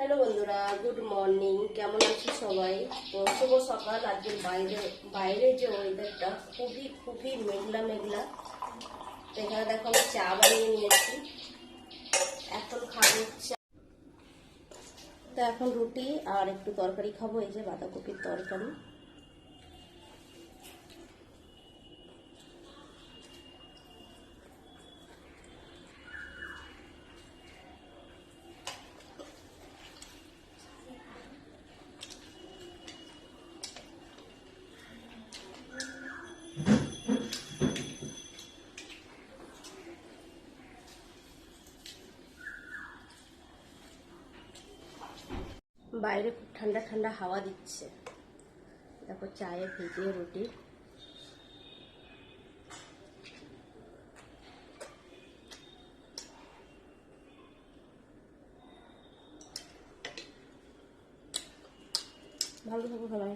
Hello বন্ধুরা, good morning. কেমন আছি সবাই? তো শুভ সকাল। আজকের বাইরে যে ওয়েদারটা খুবই খুবই মেঘলা মেঘলা। তো এখানে দেখো আমি চা বানিয়ে নিয়েছি, এখন খাবো চা। তো এখন রুটি আর একটু তরকারি খাবো, এই যে বাঁধাকপির তরকারি। বাইরে খুব ঠান্ডা ঠান্ডা হাওয়া দিচ্ছে। দেখো চায়ে ভিজিয়ে রুটি। ভালো থাকো সবাই।